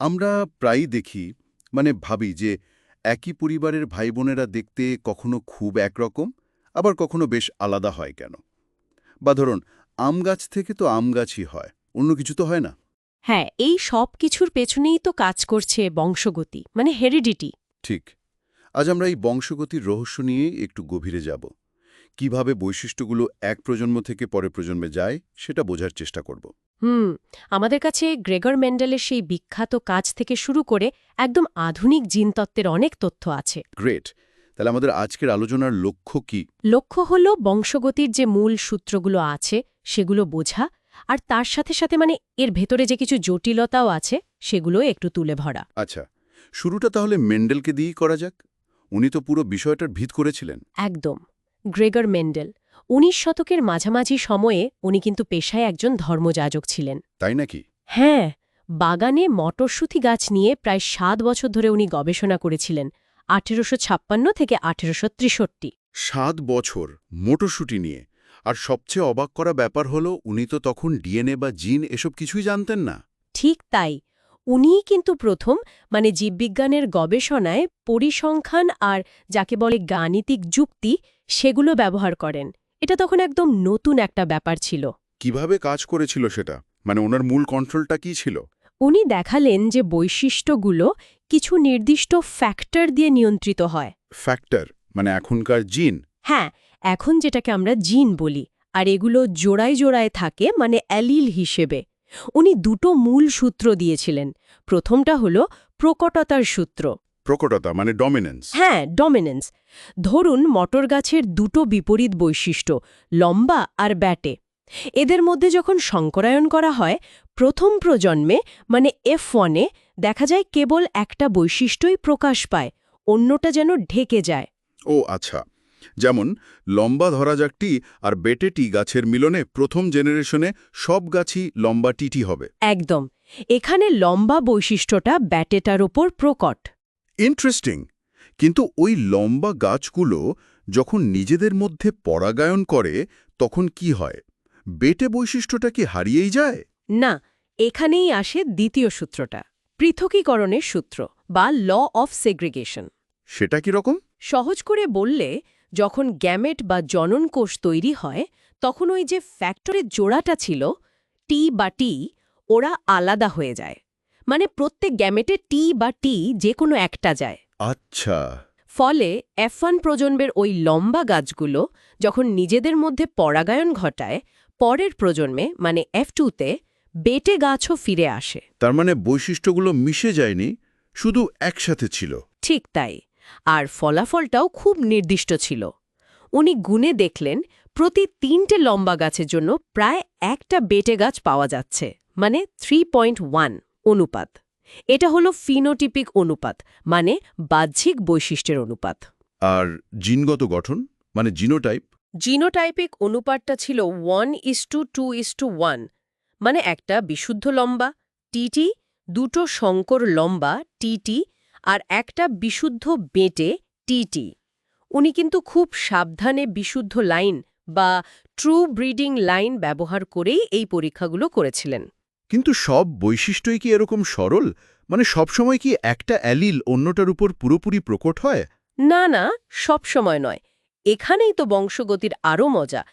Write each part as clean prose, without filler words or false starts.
আমরা প্রায়ই দেখি ভাবি যে একই পরিবারের ভাই বোনেরা দেখতে কখনো খুব একরকম আবার কখনো বেশ আলাদা হয় কেন? বা ধরুন আম গাছ থেকে তো আম গাছই হয়, অন্য কিছু তো হয় না। হ্যাঁ, এই সব কিছুর পেছনেই তো কাজ করছে বংশগতি, মানে হেরিডিটি। ঠিক। আজ আমরা এই বংশগতির রহস্য নিয়ে একটু গভীরে যাব। কিভাবে বৈশিষ্ট্যগুলো এক প্রজন্ম থেকে পরের প্রজন্মে যায় সেটা বোঝার চেষ্টা করব। হুম। আমাদের কাছে গ্রেগর মেন্ডেলের সেই বিখ্যাত কাজ থেকে শুরু করে একদম আধুনিক জিনতত্ত্বের অনেক তথ্য আছে। গ্রেট। তাহলে আমাদের আজকের আলোচনার লক্ষ্য কি? লক্ষ্য হল বংশগতির যে মূল সূত্রগুলো আছে সেগুলো বোঝা, আর তার সাথে সাথে এর ভেতরে যে কিছু জটিলতাও আছে সেগুলো একটু তুলে ধরা। আচ্ছা, শুরুটা তাহলে মেন্ডেলকে দিয়েই করা যাক। উনি তো পুরো বিষয়টার ভিত করেছিলেন। একদম। গ্রেগর মেন্ডেল ১৯ শতকের মাঝামাঝি সময়ে উনি কিন্তু পেশায় একজন ধর্মযাজক ছিলেন। তাই নাকি? হ্যাঁ, বাগানে মটরশুঁটি গাছ নিয়ে প্রায় ৭ বছর ধরে উনি গবেষণা করেছিলেন, ১৮৫৬ থেকে ১৮৬৩। ৭ বছর মটরশুঁটি নিয়ে। আর সবচেয়ে অবাক করা ব্যাপার হলো উনি তো তখন ডিএনএ বা জিন এসব কিছুই জানতেন না। ঠিক তাই। উনিই কিন্তু প্রথম জীববিজ্ঞানের গবেষণায় পরিসংখ্যান আর যাকে বলে গাণিতিক যুক্তি সেগুলো ব্যবহার করেন। এটা তখন একদম নতুন একটা ব্যাপার ছিল। কিভাবে কাজ করেছিল সেটা? ওনার মূল কন্ট্রোলটা কি ছিল? উনি দেখালেন যে বৈশিষ্ট্যগুলো কিছু নির্দিষ্ট ফ্যাক্টর দিয়ে নিয়ন্ত্রিত হয়। ফ্যাক্টর এখনকার জিন? হ্যাঁ, এখন যেটাকে আমরা জিন বলি, আর এগুলো জোড়ায় জোড়ায় থাকে অ্যালিল হিসেবে। উনি দুটো মূল সূত্র দিয়েছিলেন। প্রথমটা হলো প্রকটতার সূত্র। প্রকটতা ডমিনেন্স? হ্যাঁ, ডমিনেন্স। ধরুন মটর গাছের দুটো বিপরীত বৈশিষ্ট্য, লম্বা আর ব্যাটে। এদের মধ্যে যখন সংকরায়ন করা হয়, প্রথম প্রজন্মে F1-এ দেখা যায় কেবল একটা বৈশিষ্ট্যই প্রকাশ পায়, অন্যটা যেন ঢেকে যায়। ও আচ্ছা। যেমন লম্বা ধরা যাক টি আর বেটে টি গাছের মিলনে প্রথম জেনারেশনে সব গাছই লম্বা টিটি হবে। একদম। এখানে লম্বা বৈশিষ্ট্যটা ব্যাটেটার ওপর প্রকট। ইন্টারেস্টিং। কিন্তু ওই লম্বা গাছগুলো যখন নিজেদের মধ্যে পরাগায়ন করে তখন কি হয়? বেটে বৈশিষ্ট্যটা কি হারিয়েই যায়? না, এখানেই আসে দ্বিতীয় সূত্রটা, পৃথকীকরণের সূত্র বা ল অফ সেগ্রিগেশন। সেটা কি রকম? সহজ করে বললে, যখন গ্যামেট বা জনন কোষ তৈরি হয় তখন ওই যে ফ্যাক্টরের জোড়াটা ছিল টি বা টি, ওরা আলাদা হয়ে যায়। প্রত্যেক গ্যামেটে টি বা টি যে কোনো একটা যায়। আচ্ছা। ফলে F1 প্রজন্মের ওই লম্বা গাছগুলো যখন নিজেদের মধ্যে পরাগায়ন ঘটায়, পরের প্রজন্মে F2-তে বেটে গাছও ফিরে আসে। তার বৈশিষ্ট্যগুলো মিশে যায়নি, শুধু একসাথে ছিল। ঠিক তাই। আর ফলাফলটাও খুব নির্দিষ্ট ছিল। উনি গুণে দেখলেন প্রতি ৩টে লম্বা গাছের জন্য প্রায় একটা বেটে গাছ পাওয়া যাচ্ছে, 3.1 অনুপাত। এটা হলো ফিনোটিপিক অনুপাত, বাহ্যিক বৈশিষ্ট্যের অনুপাত। আর জিনগত গঠন জিনোটাইপ? জিনোটাইপিক অনুপাতটা ছিল 1:2:1, একটা বিশুদ্ধ লম্বা টিটি, দুটো সংকর লম্বা টিটি আর একটা বিশুদ্ধ বেটে টিটি। উনি কিন্তু খুব সাবধানে বিশুদ্ধ লাইন বা ট্রু ব্রিডিং লাইন ব্যবহার করেই এই পরীক্ষাগুলো করেছিলেন। কিন্তু সব বৈশিষ্ট্যই কি এরকম সরল? সবসময় কি একটা অ্যালিল অন্যটার উপর পুরোপুরি প্রকট হয়? না না, সব সময় নয়। এখানেই তো বংশগতির আরও মজা।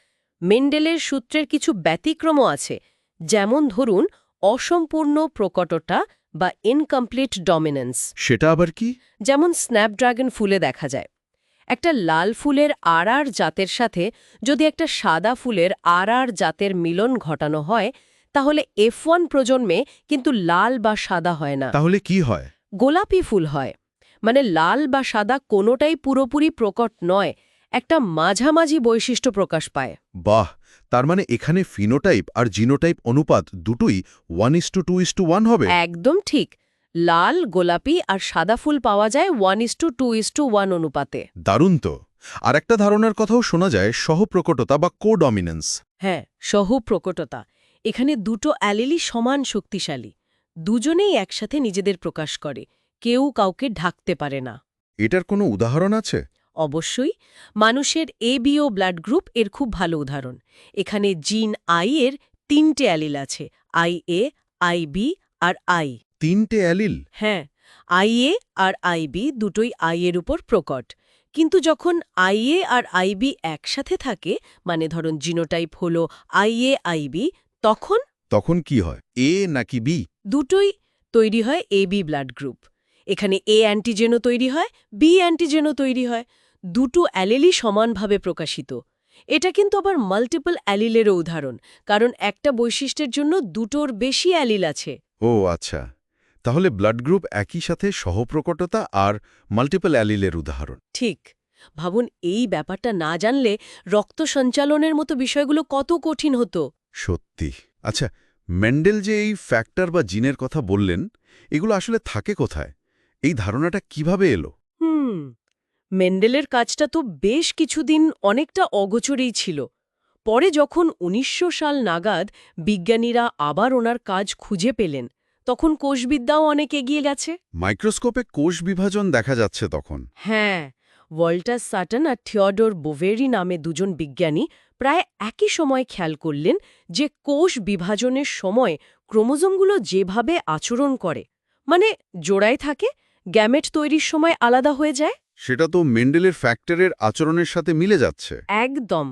মেন্ডেলের সূত্রের কিছু ব্যতিক্রমও আছে, যেমন ধরুন অসম্পূর্ণ প্রকটতা বা ইনকমপ্লিট ডমিনেন্স। সেটা আবার কি? যেমন স্ন্যাপড্রাগন ফুলে দেখা যায়। একটা লাল ফুলের আর জাতের সাথে যদি একটা সাদা ফুলের আর জাতের মিলন ঘটানো হয়, তাহলে F1 প্রজন্মে কিন্তু লাল বা সাদা হয় না, তাহলে কি হয়? গোলাপি ফুল হয়। লাল বা সাদা কোনোটাই পুরোপুরি প্রকট নয়, একটা মাঝামাঝি বৈশিষ্ট্য প্রকাশ পায়। বাহ! তার এখানে ফিনোটাইপ আর জিনোটাইপ অনুপাত দুটোই 1:2:1 হবে? একদম ঠিক। লাল, গোলাপি আর সাদা ফুল পাওয়া যায় 1:2:1 অনুপাতে। দারুণ তো। আর একটা ধারণার কথাও শোনা যায়, সহপ্রকটতা বা কোডমিনেন্স। হ্যাঁ, সহ-প্রকটতা। এখানে দুটো অ্যালিলই সমান শক্তিশালী। দুজনেই একসাথে নিজেদের প্রকাশ করে, কেউ কাউকে ঢাকতে পারে না। এটার কোনো উদাহরণ আছে? অবশ্যই। মানুষের ABO ব্লাড গ্রুপ এর খুব ভালো উদাহরণ। এখানে জিন আই এর ৩টে অ্যালিল আছে, IA, IB আর I। 3টে অ্যালিল? হ্যাঁ, আইএ আর আইবি দুটোই আইয়ের উপর প্রকট। কিন্তু যখন আইএ আর আইবি একসাথে থাকে, মানে ধরুন জিনোটাইপ হলো আইএ আইবি, তখন তখন কি হয়, এ নাকি বি? দুটোই তৈরি হয় এবি ব্লাড গ্রুপ। এখানে এ অ্যান্টিজেনও তৈরি হয়, বি অ্যান্টিজেনও তৈরি হয়। দুটো অ্যালিলই সমানভাবে প্রকাশিত। এটা কিন্তু আবার মাল্টিপল অ্যালিলেরও উদাহরণ, কারণ একটা বৈশিষ্ট্যের জন্য দুটোর বেশি অ্যালিল আছে। ও আচ্ছা, তাহলে ব্লাড গ্রুপ একই সাথে সহপ্রকটতা আর মাল্টিপল অ্যালিলের উদাহরণ। ঠিক। ভাবুন, এই ব্যাপারটা না জানলে রক্ত সঞ্চালনের মতো বিষয়গুলো কত কঠিন হতো। সত্যি। আচ্ছা, মেন্ডেল যে এই ফ্যাক্টর বা জিনের কথা বললেন, এগুলো আসলে থাকে কোথায়? এই ধারণাটা কিভাবে এলো? মেন্ডেলের কাজটা তো বেশ কিছুদিন অনেকটা অগোচরেই ছিল। পরে যখন ১৯০০ সাল নাগাদ বিজ্ঞানীরা আবার ওনার কাজ খুঁজে পেলেন, তখন কোষবিদ্যাও অনেক এগিয়ে গেছে। মাইক্রোস্কোপে কোষ বিভাজন দেখা যাচ্ছে তখন। হ্যাঁ, ওয়াল্টার সাটন আর থিওডোর বোভেরি নামে দুজন বিজ্ঞানী প্রায় একই সময় খেয়াল করলেন যে কোষ বিভাজনের সময় ক্রোমোজোমগুলো যেভাবে আচরণ করে, মানে জোড়ায় থাকে, গ্যামেট তৈরির সময় আলাদা হয়ে যায়। সেটা তো মেন্ডেলের ফ্যাক্টরের আচরণের সাথে মিলে যাচ্ছে। একদম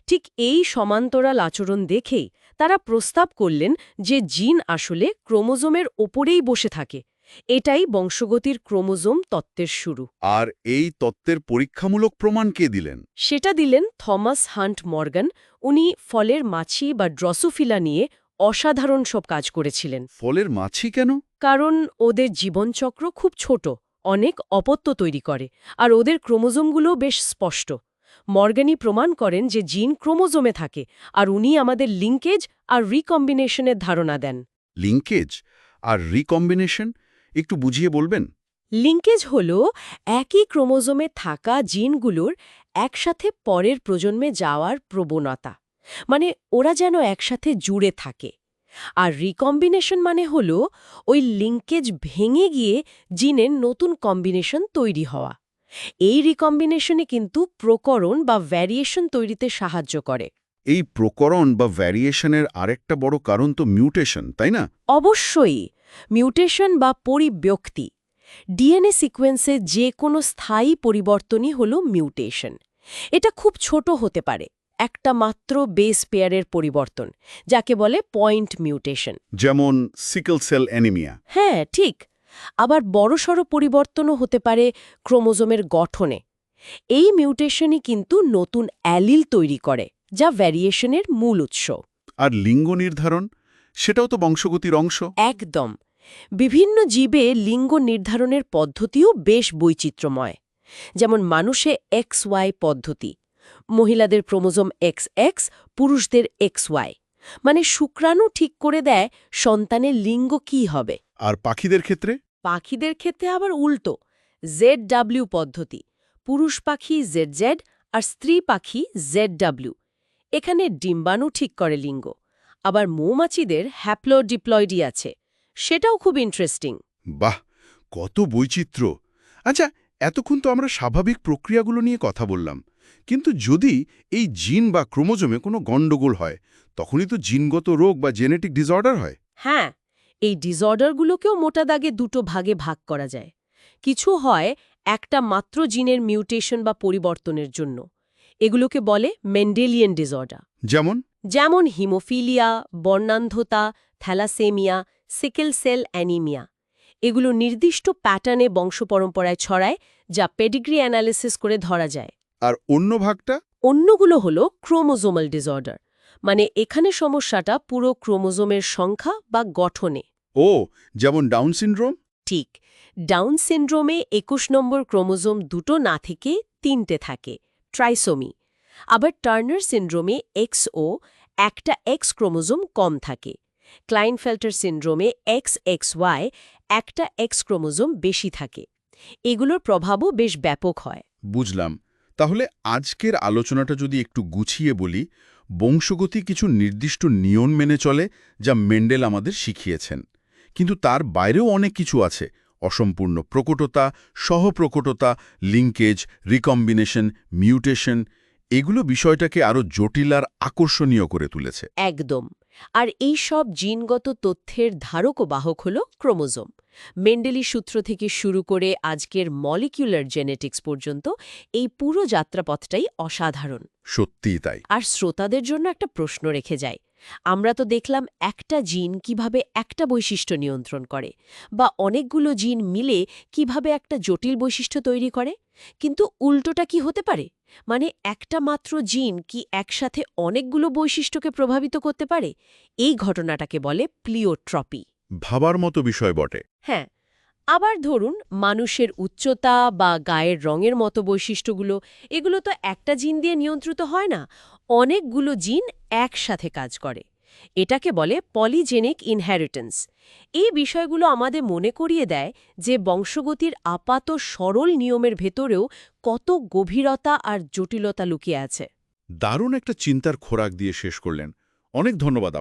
ঠিক। এই সমান্তরাল আচরণ দেখেই তারা প্রস্তাব করলেন যে জিন আসলে ক্রোমোজোমের ওপরেই বসে থাকে। এটাই বংশগতির ক্রোমোজোম তত্ত্বের শুরু। আর এই তত্ত্বের পরীক্ষামূলক প্রমাণ কে দিলেন? সেটা দিলেন থমাস হান্ট মর্গান। উনি ফলের মাছি বা ড্রসোফিলা নিয়ে অসাধারণ সব কাজ করেছিলেন। ফলের মাছি কেন? কারণ ওদের জীবনচক্র খুব ছোট, অনেক অপত্য তৈরি করে, আর ওদের ক্রোমোজোমগুলো বেশ স্পষ্ট। মর্গানি প্রমাণ করেন যে জিন ক্রোমোজোমে থাকে, আর উনি আমাদের লিঙ্কেজ আর রিকম্বিনেশনের ধারণা দেন। লিঙ্কেজ আর রিকম্বিনেশন একটু বুঝিয়ে বলবেন? লিঙ্কেজ হল একই ক্রোমোজোমে থাকা জিনগুলোর একসাথে পরের প্রজন্মে যাওয়ার প্রবণতা, মানে ওরা যেন একসাথে জুড়ে থাকে। আর রিকম্বিনেশন মানে হল ওই লিঙ্কেজ ভেঙে গিয়ে জিনের নতুন কম্বিনেশন তৈরি হওয়া। এই রিকম্বিনেশনে কিন্তু প্রকরণ বা ভ্যারিয়েশন তৈরিতে সাহায্য করে। এই প্রকরণ বা ভ্যারিয়েশনের আরেকটা বড় কারণ তো মিউটেশন, তাই না? অবশ্যই, মিউটেশন বা পরিব্যক্তি। ডিএনএ সিকোয়েন্সে যে কোনো স্থায়ী পরিবর্তনই হল মিউটেশন। এটা খুব ছোট হতে পারে, একটা মাত্র বেস পেয়ারের পরিবর্তন, যাকে বলে পয়েন্ট মিউটেশন। যেমন সিকল সেল অ্যানিমিয়া। হ্যাঁ, ঠিক। আবার বড়সড় পরিবর্তনও হতে পারে ক্রোমোজোমের গঠনে। এই মিউটেশনই কিন্তু নতুন অ্যালিল তৈরি করে, যা ভ্যারিয়েশনের মূল উৎস। আর লিঙ্গ নির্ধারণ, সেটাও তো বংশগতির অংশ। একদম। বিভিন্ন জীবে লিঙ্গ নির্ধারণের পদ্ধতিও বেশ বৈচিত্র্যময়। যেমন মানুষে XY পদ্ধতি, মহিলাদের ক্রোমোজোম XX, পুরুষদের XY। মানে শুক্রাণু ঠিক করে দেয় সন্তানের লিঙ্গ কী হবে। আর পাখিদের ক্ষেত্রে? পাখিদের ক্ষেত্রে আবার উল্টো, ZW পদ্ধতি, পুরুষ পাখি ZZ আর স্ত্রী পাখি ZW। এখানে ডিম্বাণু ঠিক করে লিঙ্গ। আবার মৌমাছিদের হ্যাপ্লোডিপ্লয়েডি আছে, সেটাও খুব ইন্টারেস্টিং। বাহ, কত বৈচিত্র্য! আচ্ছা, এতক্ষণ তো আমরা স্বাভাবিক প্রক্রিয়াগুলো নিয়ে কথা বললাম, কিন্তু যদি এই জিন বা ক্রোমোজোমে কোনো গণ্ডগোল হয়, তখনই তো জিনগত রোগ বা জেনেটিক ডিসঅর্ডার হয়। হ্যাঁ, এই ডিসঅর্ডারগুলোকেও মোটা দাগে দুটো ভাগে ভাগ করা যায়। কিছু হয় একটা মাত্র জিনের মিউটেশন বা পরিবর্তনের জন্য। এগুলোকে বলে মেন্ডেলিয়ান ডিসঅর্ডার। যেমন হিমোফিলিয়া, বর্ণান্ধতা, থ্যালাসেমিয়া, সিকেল সেল অ্যানিমিয়া। এগুলো নির্দিষ্ট প্যাটার্নে বংশপরম্পরায় ছড়ায়, যা পেডিগ্রি অ্যানালিসিস করে ধরা যায়। আর অন্য ভাগটা? অন্যগুলো হলো ক্রোমোজোমাল ডিসঅর্ডার, মানে এখানে সমস্যাটা পুরো ক্রোমোজোমের সংখ্যা বা গঠনে। ও, যেমন ডাউন সিনড্রোম? ঠিক। ডাউন সিনড্রোমে ২১ নম্বর ক্রোমোজোম দুটো না থেকে ৩টে থাকে, ট্রাইসোমি। আবার টার্নার সিনড্রোমে XO, একটা X ক্রোমোজোম কম থাকে। ক্লাইনফেল্টার সিনড্রোমে XXY, একটা X ক্রোমোজোম বেশি থাকে। এগুলোর প্রভাবও বেশ ব্যাপক হয়। বুঝলাম। তাহলে আজকের আলোচনাটা যদি একটু গুছিয়ে বলি, বংশগতি কিছু নির্দিষ্ট নিয়ম মেনে চলে, যা মেন্ডেল আমাদের শিখিয়েছেন। কিন্তু তার বাইরেও অনেক কিছু আছে: অসম্পূর্ণ প্রকটতা, সহপ্রকটতা, লিঙ্কেজ, রিকম্বিনেশন, মিউটেশন। এগুলো বিষয়টাকে আরও জটিল আর আকর্ষণীয় করে তুলেছে। একদম। আর এই সব জিনগত তথ্যের ধারক ও বাহক হল ক্রোমোজোম। মেন্ডেলি সূত্র থেকে শুরু করে আজকের মলিকিউলার জেনেটিক্স পর্যন্ত এই পুরো যাত্রাপথটাই অসাধারণ। সত্যিই তাই। আর শ্রোতাদের জন্য একটা প্রশ্ন রেখে যায়। আমরা তো দেখলাম একটা জিন কিভাবে একটা বৈশিষ্ট্য নিয়ন্ত্রণ করে, বা অনেকগুলো জিন মিলে কিভাবে একটা জটিল বৈশিষ্ট্য তৈরি করে। কিন্তু উল্টোটা কি হতে পারে? মানে একটা মাত্র জিন কি একসাথে অনেকগুলো বৈশিষ্ট্যকে প্রভাবিত করতে পারে? এই ঘটনাটাকে বলে প্লিওট্রপি। ভাবার মতো বিষয় বটে। হ্যাঁ। আবার ধরুন মানুষের উচ্চতা বা গায়ের রঙের মতো বৈশিষ্ট্যগুলো, এগুলো তো একটা জিন দিয়ে নিয়ন্ত্রিত হয় না, অনেকগুলো জিন একসাথে কাজ করে। এটাকে বলে পলিজেনিক ইনহেরিটেন্স। এই বিষয়গুলো আমাদের মনে করিয়ে দেয় যে বংশগতির আপাত সরল নিয়মের ভেতরেও কত গভীরতা আর জটিলতা লুকিয়ে আছে। দারুণ একটা চিন্তার খোরাক দিয়ে শেষ করলেন। অনেক ধন্যবাদ আপনাকে।